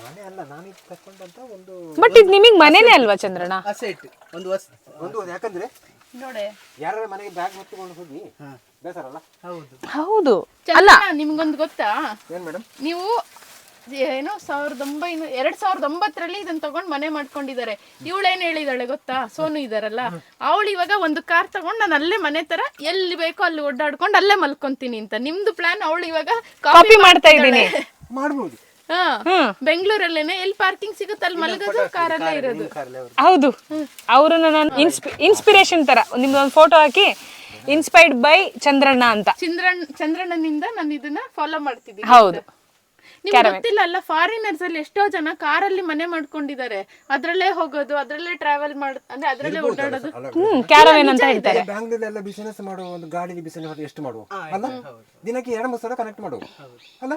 ಮನೆ ಅಲ್ಲ, ನಾನು ತಕೊಂಡಂತ ಒಂದು. ಬಟ್ ಇದು ನಿಮಗ್ ಮನೆನೇ ಅಲ್ವಾ ಚಂದ್ರಣ್ಣ? ಅಸೆಟ್ ಒಂದು ಯಾಕಂದ್ರೆ ನೋಡಿ, ಯಾರ ಮನೆಗೆ ಬ್ಯಾಗ್ ಹೊತ್ತುಕೊಂಡು ಹೋಗಿ ಬೇಸರಲ್ಲ. ಹೌದು ಹೌದು. ಅಲ್ಲ ನಿಮ್ಗೊಂದು ಗೊತ್ತಾ? ಏನ್ ಮೇಡಮ್, ನೀವು ಏನೋ 2009ರಲ್ಲಿ ಇದನ್ನ ತಗೊಂಡ್ ಮನೆ ಮಾಡ್ಕೊಂಡಿದ್ದಾರೆ. ಇವಳೇನ್ ಹೇಳಿದಾಳೆ ಗೊತ್ತಾ? ಸೋನು ಇದಾರಲ್ಲ, ಅವಳು ಇವಾಗ ಒಂದು ಕಾರ್ ತಗೊಂಡ್ ನಾನು ಅಲ್ಲೇ ಮನೆ ತರ ಎಲ್ಲಿ ಬೇಕೋ ಅಲ್ಲಿ ಓಡಾಡ್ಕೊಂಡು ಅಲ್ಲೇ ಮಲ್ಕೊಂತೀನಿ ಅಂತ. ನಿಮ್ದು ಪ್ಲಾನ್ ಅವಳು ಇವಾಗ ಕಾಪಿ ಮಾಡ್ತಾ ಇದ್ದೀನಿ. ಮಾಡ್ಬೋದು. ಬೆಂಗಳೂರಲ್ಲೇನೆ ಎಲ್ಲಿ ಪಾರ್ಕಿಂಗ್ ಸಿಗುತ್ತೆ ಅಲ್ಲಿ ಮಲಗೋದು, ಕಾರಲ್ಲೇ ಇರೋದು. ಹೌದು, ಅವ್ರನ್ನ ನಾನು ಇನ್ಸ್ಪಿರೇಷನ್ ತರ ನಿಮ್ದೊಂದು ಫೋಟೋ ಹಾಕಿ ಇನ್ಸ್ಪೈರ್ಡ್ ಬೈ ಚಂದ್ರಣ್ಣ ಅಂತ. ಚಂದ್ರಣ್ಣನಿಂದ ನಾನು ಇದನ್ನ ಫಾಲೋ ಮಾಡ್ತಿದ್ದೀನಿ. ಹೌದು. ನಿಮ್ಗೆ ಗೊತ್ತಿಲ್ಲ ಅಲ್ಲ, ಫಾರಿನರ್ಸ್ ಅಲ್ಲಿ ಎಷ್ಟೋ ಜನ ಕಾರಲ್ಲಿ ಮನೆ ಮಾಡ್ಕೊಂಡಿದ್ದಾರೆ. ಅದ್ರಲ್ಲೇ ಹೋಗೋದು, ಅದ್ರಲ್ಲೇ ಟ್ರಾವೆಲ್ ಅಂದ್ರೆ ಅದ್ರಲ್ಲೇ ಓಡಾಡೋದು. ಕ್ಯಾರವೇನ್ ಅಂತ ಹೇಳ್ತಾರೆ. ಬ್ಯಾಂಗ್ಳೂರ್ ಎಲ್ಲ ಬಿಸಿನೆಸ್ ಮಾಡುವ ಒಂದು ಗಾಡಿ ಬಿಸಿನೆಸ್ ಎಷ್ಟು ಮಾಡುವ ಅಲ್ಲ? ದಿನಕ್ಕೆ 2-3 ಸಲ ಕನೆಕ್ಟ್ ಮಾಡುವ ಅಲ್ಲ?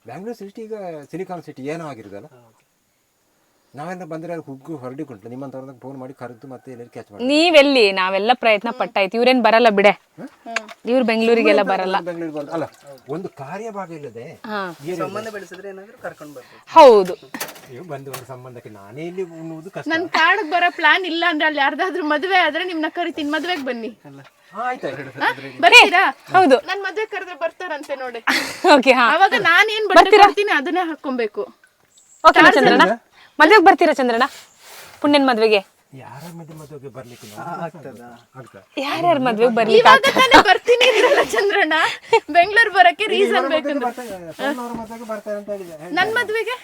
ಬ್ಯಾಂಗ್ಳೂರ್ ಸಿಟಿ ಈಗ ಸಿಲಿಕಾನ್ ಸಿಟಿ ಏನೋ ಆಗಿರುದಲ್ಲ. ನಾವೆಲ್ಲ ಬಂದ್ರೆ ಹುಗ್ಗು ಹೊರಡಿಕೊಂಡು ನಿಮ್ಮಂತವ್ರನ್ನ ಫೋನ್ ಮಾಡಿ ಕರೆದು ಮತ್ತೆ ಎಲ್ಲರೂ ಕ್ಯಾಚ್ ಮಾಡಿ. ನೀವೆಲ್ಲಿ? ನಾವೆಲ್ಲ ಪ್ರಯತ್ನ ಪಟ್ಟಾಯ್ತು. ಇವ್ರೇನ್ ಬರಲ್ಲ ಬಿಡೆ, ಇವ್ರು ಬೆಂಗಳೂರಿಗೆಲ್ಲ ಬರಲ್ಲ. ಬೆಂಗಳೂರಿಗೆ ಬಂದು ಅಲ್ಲ, ಒಂದು ಕಾರ್ಯಭಾಗ ಇಲ್ಲದೆ ಸಂಬಂಧ ಬೆಳೆಸಿದ್ರೆ ಏನಾದ್ರು ಕರ್ಕೊಂಡು ಬರ್ಬೋದು. ಹೌದು, ನೀವು ಬಂದು ಒಂದು ಸಂಬಂಧಕ್ಕೆ ನಾನೇ ಇಲ್ಲಿ ಉಣ್ಣುವುದು ಕಷ್ಟ. ನನ್ ಕಾಡಿಗೆ ಬರೋ ಪ್ಲಾನ್ ಇಲ್ಲ ಅಂದ್ರೆ ಅಲ್ಲಿ ಯಾರ್ದಾದ್ರೂ ಮದ್ವೆ ಆದ್ರೆ ನಿಮ್ನ ಕರಿತೀನಿ, ಮದ್ವೆಗೆ ಬನ್ನಿ. ಬರ್ತೀರಾ? ಹೌದು. ನನ್ ಮದ್ವೆ ಕರೆದ್ರೆ ಬರ್ತಾರಂತೆ ನೋಡಿ. ಓಕೆ, ಹಾ. ಅವಾಗ ನಾನೇನ್ ಬಟ್ಟೆ ಕೊಡ್ತೀನಿ ಅದನ್ನೇ ಹಾಕೊಬೇಕು. ಓಕೆ ಚಂದ್ರಣ್ಣ, ಮದ್ವೆಗೆ ಬರ್ತೀರಾ ಚಂದ್ರಣ್ಣ? ಪುಣ್ಯನ್ ಮದ್ವೆಗೆ ಯಾರ ಮದುವೆಗೆ ಬರ್ಲಿಕ್ಕೆ ಯಾರ್ಯಾರ ಮದ್ವೆಗೆ ಬರ್ಲಿ? ಇವಾಗ ತಾನೇ ಬರ್ತೀನಿ ಅಂದ್ರಲ್ಲ ಚಂದ್ರಣ್ಣ, ಬೆಂಗಳೂರು ಬರಕ್ಕೆ ರೀಸನ್ ಬೇಕು. ನನ್ ಮದ್ವೆಗೆ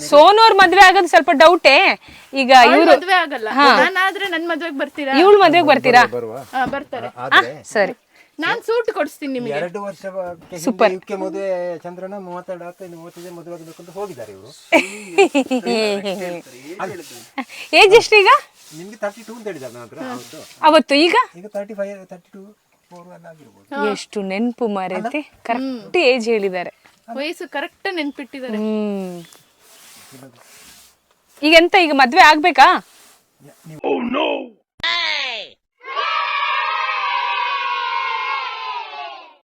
ಸೋನು ಅವ್ರ ಮದ್ವೆ ಆಗೋದು ಸ್ವಲ್ಪ ಡೌಟೇ. ಈಗ ಇವ್ರು ಮದ್ವೆ ಆಗಲ್ಲ, ನಾನಾದ್ರೆ ನನ್ ಮದ್ವೆಗೆ ಬರ್ತೀರಾ? ಇವಳು ಮದ್ವೆಗೆ ಬರ್ತೀರಾ? ಬರ್ತಾರೆ. ಸರಿ, ನಾನ್ ಸೂಟ್ ಕೊಡಿಸ್ತೀನಿ ನಿಮಗೆ. 2 ವರ್ಷ ಮದುವೆ ಚಂದ್ರನ 32-35 ಮದುವೆ ಆಗಬೇಕು ಅಂತ ಹೋಗಿದ್ದಾರೆ ಇವರು. ಏಜ್ ಎಷ್ಟು ಈಗ? ನಿಮ್ಗೆ 32 ಅಂತ ಹೇಳಿದ್ದಾರೆ ನನ್ನ ಹತ್ರ ಅವತ್ತು. ಈಗ 35, 32, 4 ಎಲ್ಲ ಆಗಿರ್ಬೋದು. ಎಷ್ಟು ನೆನ್ಪು ಮಾರೈತಿ, ಕರೆಕ್ಟ್ ಏಜ್ ಹೇಳಿದ್ದಾರೆ. ವಯಸ್ಸು ಕರೆಕ್ಟ್ ನೆನ್ಪಿಟ್ಟಿದ್ದಾರೆ. ಈಗ ಎಂತ, ಈಗ ಮದ್ವೆ ಆಗ್ಬೇಕಾ? ನೀವು